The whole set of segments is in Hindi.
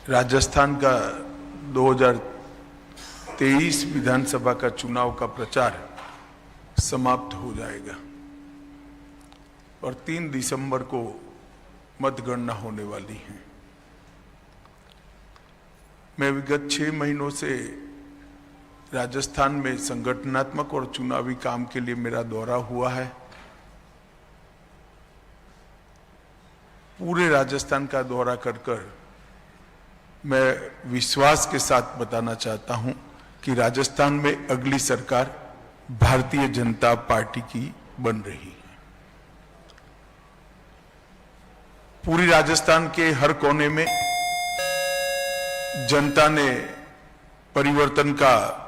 राजस्थान का 2023 विधानसभा का चुनाव का प्रचार समाप्त हो जाएगा और 3 दिसंबर को मतगणना होने वाली है। मैं विगत 6 महीनों से राजस्थान में संगठनात्मक और चुनावी काम के लिए मेरा दौरा हुआ है। पूरे राजस्थान का दौरा कर मैं विश्वास के साथ बताना चाहता हूं कि राजस्थान में अगली सरकार भारतीय जनता पार्टी की बन रही है। पूरी राजस्थान के हर कोने में जनता ने परिवर्तन का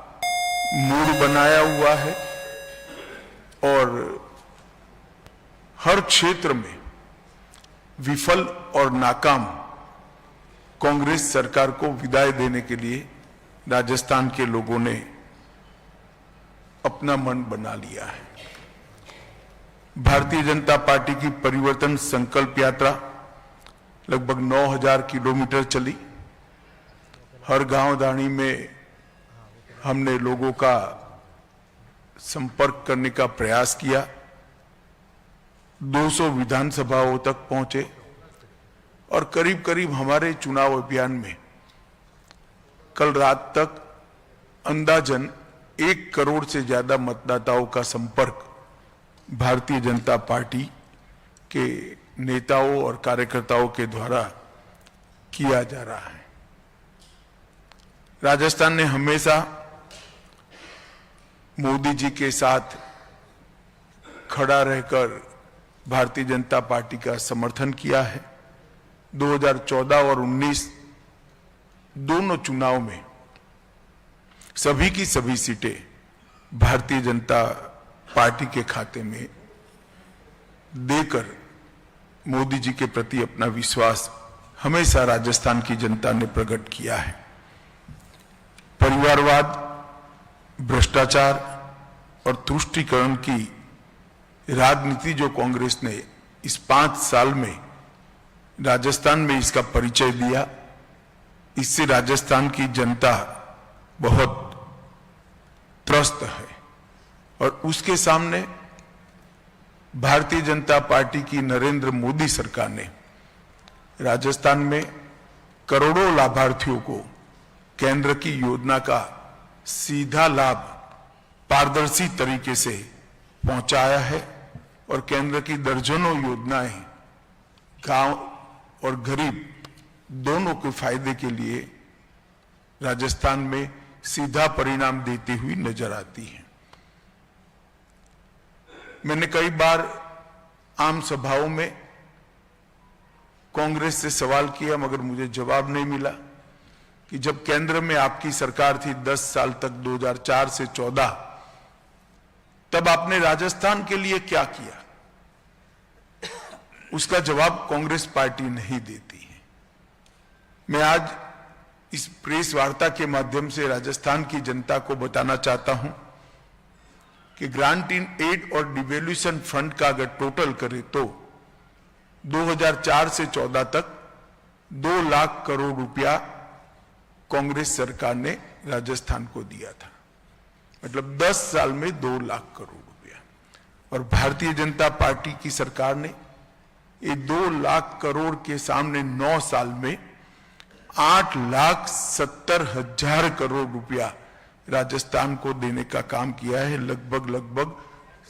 मूड बनाया हुआ है और हर क्षेत्र में विफल और नाकाम कांग्रेस सरकार को विदाई देने के लिए राजस्थान के लोगों ने अपना मन बना लिया है। भारतीय जनता पार्टी की परिवर्तन संकल्प यात्रा लगभग 9000 किलोमीटर चली। हर गांव दानी में हमने लोगों का संपर्क करने का प्रयास किया। 200 विधानसभाओं तक पहुंचे और करीब करीब हमारे चुनाव अभियान में कल रात तक अंदाजन 1 करोड़ से ज्यादा मतदाताओं का संपर्क भारतीय जनता पार्टी के नेताओं और कार्यकर्ताओं के द्वारा किया जा रहा है। राजस्थान ने हमेशा मोदी जी के साथ खड़ा रहकर भारतीय जनता पार्टी का समर्थन किया है। 2014 और 19 दोनों चुनाव में सभी की सभी सीटें भारतीय जनता पार्टी के खाते में देकर मोदी जी के प्रति अपना विश्वास हमेशा राजस्थान की जनता ने प्रकट किया है। परिवारवाद, भ्रष्टाचार और तुष्टीकरण की राजनीति जो कांग्रेस ने इस 5 साल में राजस्थान में इसका परिचय दिया, इससे राजस्थान की जनता बहुत त्रस्त है और उसके सामने भारतीय जनता पार्टी की नरेंद्र मोदी सरकार ने राजस्थान में करोड़ों लाभार्थियों को केंद्र की योजना का सीधा लाभ पारदर्शी तरीके से पहुंचाया है और केंद्र की दर्जनों योजनाएं गांव और गरीब दोनों के फायदे के लिए राजस्थान में सीधा परिणाम देती हुई नजर आती है। मैंने कई बार आम सभाओं में कांग्रेस से सवाल किया मगर मुझे जवाब नहीं मिला कि जब केंद्र में आपकी सरकार थी 10 साल तक 2004 से 14, तब आपने राजस्थान के लिए क्या किया? उसका जवाब कांग्रेस पार्टी नहीं देती है। मैं आज इस प्रेस वार्ता के माध्यम से राजस्थान की जनता को बताना चाहता हूं कि ग्रांट इन एड और डिवैल्यूएशन फंड का अगर टोटल करें तो 2004 से 14 तक 2 लाख करोड़ रुपया कांग्रेस सरकार ने राजस्थान को दिया था। मतलब 10 साल में 2 लाख करोड़ रुपया। और भारतीय जनता पार्टी की सरकार ने ये 2 लाख करोड़ के सामने 9 साल में 8,70,000 करोड़ रुपया राजस्थान को देने का काम किया है, लगभग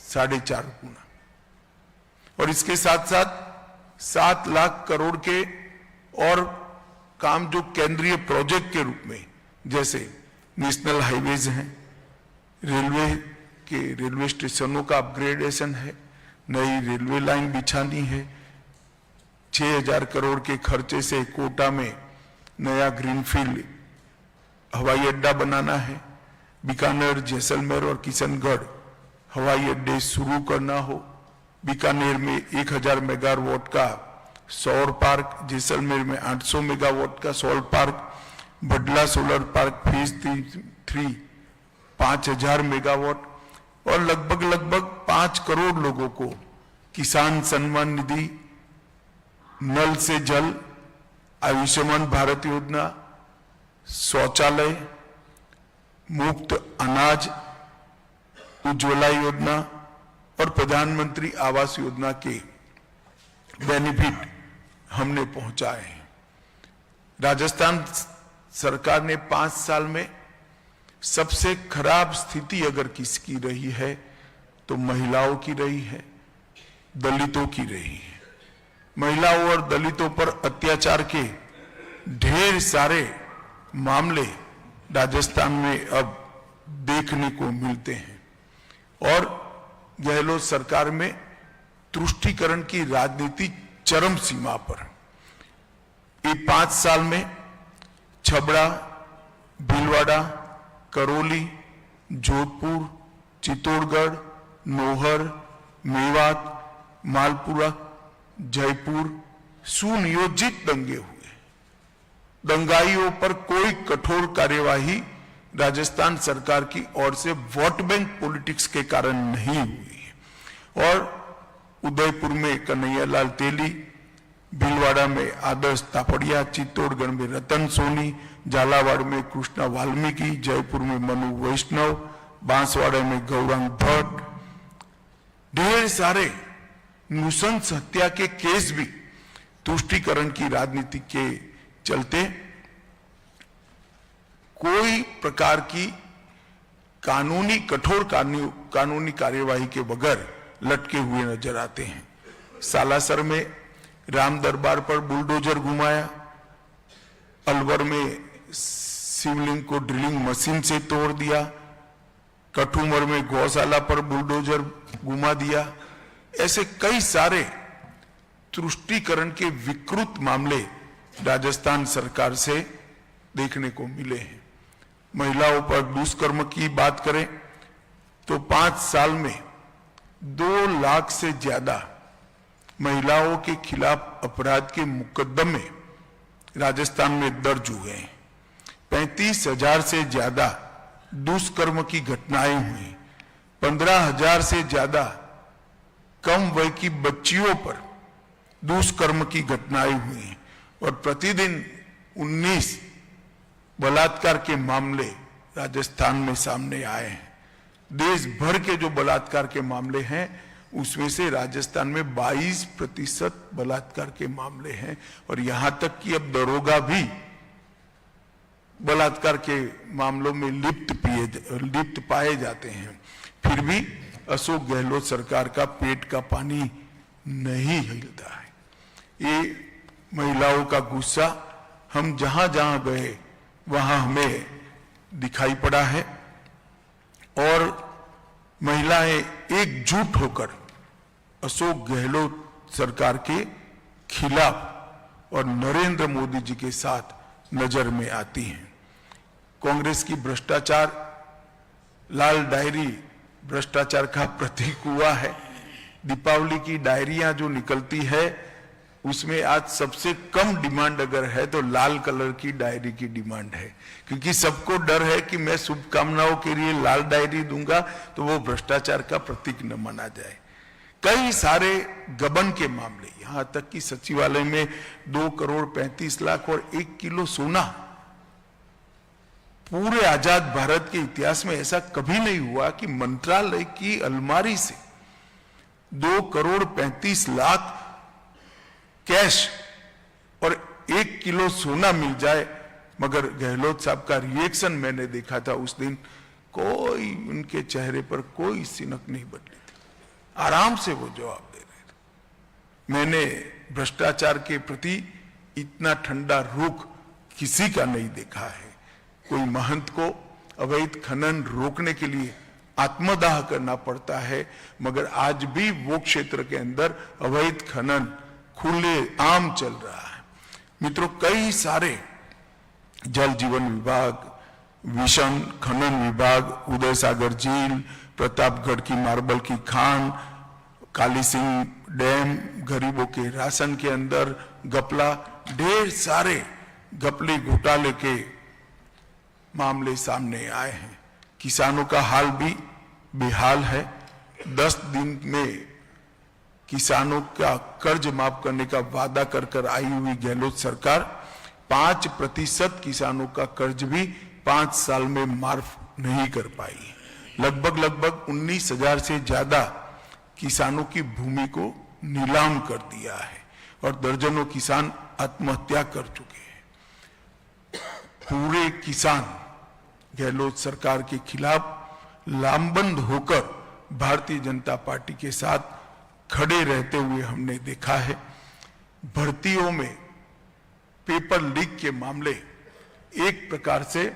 4.5 गुना। और इसके साथ साथ 7 लाख करोड़ के और काम जो केंद्रीय प्रोजेक्ट के रूप में, जैसे नेशनल हाईवेज हैं, रेलवे स्टेशनों का अपग्रेडेशन है, नई रेलवे लाइन बिछानी है, 6000 करोड़ के खर्चे से कोटा में नया ग्रीनफील्ड हवाई अड्डा बनाना है, बीकानेर, जैसलमेर और किशनगढ़ हवाई अड्डे शुरू करना हो, बीकानेर में 1000 मेगावाट का सौर पार्क, जैसलमेर में 800 मेगावाट का सौर park, Bhadla solar park phase 3 5000 megawatt और लगभग 5 करोड़ लोगों को किसान सम्मान निधि, नल से जल, आयुष्मान भारत योजना, शौचालय, मुफ्त अनाज, उज्ज्वला योजना और प्रधानमंत्री आवास योजना के बेनिफिट हमने पहुंचाए हैं। राजस्थान सरकार ने 5 साल में सबसे खराब स्थिति अगर किसकी रही है तो महिलाओं की रही है, दलितों की रही है। महिलाओं और दलितों पर अत्याचार के ढेर सारे मामले राजस्थान में अब देखने को मिलते हैं और गहलोत सरकार में तुष्टीकरण की राजनीति चरम सीमा पर। ये 5 साल में छबड़ा, भीलवाड़ा, करौली, जोधपुर, चित्तौड़गढ़, नौहर, मेवात, मालपुरा, जयपुर सुनियोजित दंगे हुए। दंगाइयों पर कोई कठोर कार्यवाही राजस्थान सरकार की ओर से वोट बैंक पॉलिटिक्स के कारण नहीं हुई और उदयपुर में कन्हैयालाल तेली, भीलवाड़ा में आदर्श तापड़िया, चित्तौड़गढ़ में रतन सोनी, झालावाड़ में कृष्णा वाल्मीकि, जयपुर में मनु वैष्णव, बांसवाड़ा में गौरांग भट्ट, ढेर सारे नृशंस हत्या के केस भी तुष्टीकरण की राजनीति के चलते कोई प्रकार की कठोर कानूनी कार्यवाही के बगैर लटके हुए नजर आते हैं। सालासर में राम दरबार पर बुलडोजर घुमाया, अलवर में शिवलिंग को ड्रिलिंग मशीन से तोड़ दिया, कठुमर में गौशाला पर बुलडोजर घुमा दिया। ऐसे कई सारे तुष्टीकरण के विकृत मामले राजस्थान सरकार से देखने को मिले हैं। महिलाओं पर दुष्कर्म की बात करें तो 5 साल में 2 लाख से ज्यादा महिलाओं के खिलाफ अपराध के मुकदमे राजस्थान में दर्ज हुए हैं। 35,000 से ज्यादा दुष्कर्म की घटनाएं हुई। 15,000 से ज्यादा कम वय की बच्चियों पर दुष्कर्म की घटनाएं हुई और प्रतिदिन 19 बलात्कार के मामले राजस्थान में सामने आए हैं। देश भर के जो बलात्कार के मामले हैं उसमें से राजस्थान में 22% बलात्कार के मामले हैं और यहां तक कि अब दरोगा भी बलात्कार के मामलों में लिप्त पाए जाते हैं। फिर भी अशोक गहलोत सरकार का पेट का पानी नहीं हिलता है। ये महिलाओं का गुस्सा हम जहां जहां गए वहां हमें दिखाई पड़ा है और महिलाएं एकजुट होकर अशोक गहलोत सरकार के खिलाफ और नरेंद्र मोदी जी के साथ नजर में आती हैं। कांग्रेस की भ्रष्टाचार लाल डायरी भ्रष्टाचार का प्रतीक हुआ है। दीपावली की डायरियां जो निकलती है उसमें आज सबसे कम डिमांड अगर है तो लाल कलर की डायरी की डिमांड है, क्योंकि सबको डर है कि मैं शुभकामनाओं के लिए लाल डायरी दूंगा तो वो भ्रष्टाचार का प्रतीक न माना जाए। कई सारे गबन के मामले, यहां तक कि सचिवालय में 2 करोड़ 35 लाख और 1 किलो सोना। पूरे आजाद भारत के इतिहास में ऐसा कभी नहीं हुआ कि मंत्रालय की अलमारी से 2 करोड़ 35 लाख कैश और 1 किलो सोना मिल जाए। मगर गहलोत साहब का रिएक्शन मैंने देखा था उस दिन, कोई उनके चेहरे पर कोई सिनक नहीं बदली थी, आराम से वो जवाब दे रहे थे। मैंने भ्रष्टाचार के प्रति इतना ठंडा रुख किसी का नहीं देखा है। कोई महंत को अवैध खनन रोकने के लिए आत्मदाह करना पड़ता है, मगर आज भी वो क्षेत्र के अंदर अवैध खनन खुले आम चल रहा है। मित्रों, कई सारे जल जीवन विभाग, मिशन खनन विभाग, उदय सागर झील, प्रतापगढ़ की मार्बल की खान, काली सिंह डैम, गरीबों के राशन के अंदर घपला, ढेर सारे घपले घोटाले के मामले सामने आए हैं। किसानों का हाल भी बेहाल है। 10 दिन में किसानों का कर्ज माफ करने का वादा कर आई हुई गहलोत सरकार 5% किसानों का कर्ज भी 5 साल में माफ नहीं कर पाई। लगभग 19,000 से ज्यादा किसानों की भूमि को नीलाम कर दिया है और दर्जनों किसान आत्महत्या कर चुके हैं। पूरे किसान गहलोत सरकार के खिलाफ लामबंद होकर भारतीय जनता पार्टी के साथ खड़े रहते हुए हमने देखा है। भर्तियों में पेपर लीक के मामले एक प्रकार से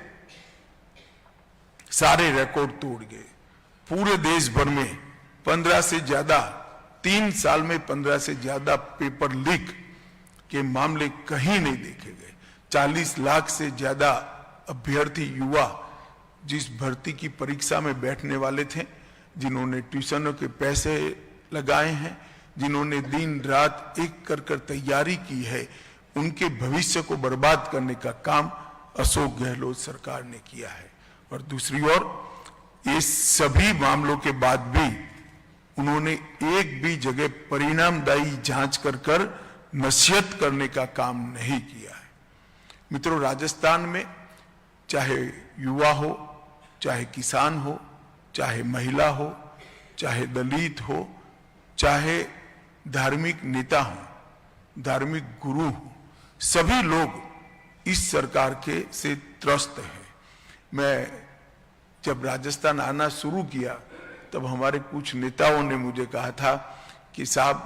सारे रिकॉर्ड तोड़ गए। पूरे देश भर में 15 से ज्यादा 3 साल में 15 से ज्यादा पेपर लीक के मामले कहीं नहीं देखे गए। 40 लाख से ज्यादा अभ्यर्थी युवा जिस भर्ती की परीक्षा में बैठने वाले थे, जिन्होंने ट्यूशनों के पैसे लगाए हैं, जिन्होंने दिन रात एक कर तैयारी की है, उनके भविष्य को बर्बाद करने का काम अशोक गहलोत सरकार ने किया है। और दूसरी ओर ये सभी मामलों के बाद भी उन्होंने एक भी जगह परिणामदायी जांच कर नसीहत करने का काम नहीं किया है। मित्रों, राजस्थान में चाहे युवा हो, चाहे किसान हो, चाहे महिला हो, चाहे दलित हो, चाहे धार्मिक नेता हो, धार्मिक गुरु हो, सभी लोग इस सरकार के से त्रस्त हैं। मैं जब राजस्थान आना शुरू किया तब हमारे कुछ नेताओं ने मुझे कहा था कि साहब,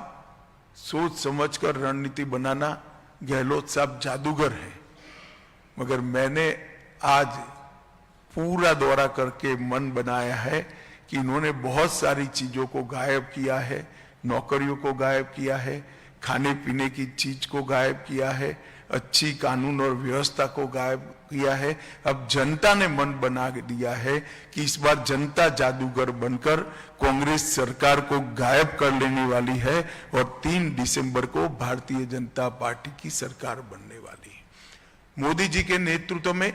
सोच समझकर रणनीति बनाना, गहलोत साहब जादूगर है। मगर मैंने आज पूरा दौरा करके मन बनाया है कि इन्होंने बहुत सारी चीजों को गायब किया है। नौकरियों को गायब किया है, खाने पीने की चीज को गायब किया है, अच्छी कानून और व्यवस्था को गायब किया है। अब जनता ने मन बना दिया है कि इस बार जनता जादूगर बनकर कांग्रेस सरकार को गायब कर लेने वाली है और 3 दिसंबर को भारतीय जनता पार्टी की सरकार बनने वाली है। मोदी जी के नेतृत्व में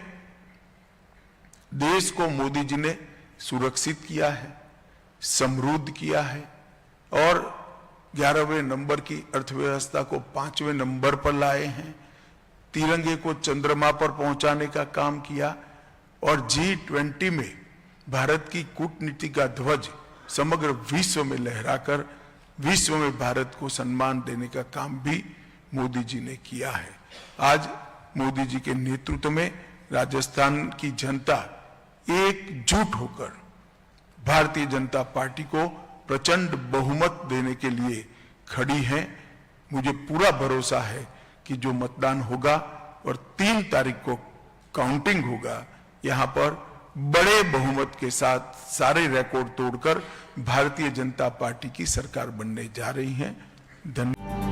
देश को मोदी जी ने सुरक्षित किया है, समृद्ध किया है और 11वें नंबर की अर्थव्यवस्था को 5वें नंबर पर लाए हैं। तिरंगे को चंद्रमा पर पहुंचाने का काम किया और G20 में भारत की कूटनीति का ध्वज समग्र विश्व में लहराकर विश्व में भारत को सम्मान देने का काम भी मोदी जी ने किया है। आज मोदी जी के नेतृत्व में राजस्थान की जनता एकजुट होकर भारतीय जनता पार्टी को प्रचंड बहुमत देने के लिए खड़ी है। मुझे पूरा भरोसा है कि जो मतदान होगा और 3 तारीख को काउंटिंग होगा, यहाँ पर बड़े बहुमत के साथ सारे रिकॉर्ड तोड़कर भारतीय जनता पार्टी की सरकार बनने जा रही है। धन्यवाद।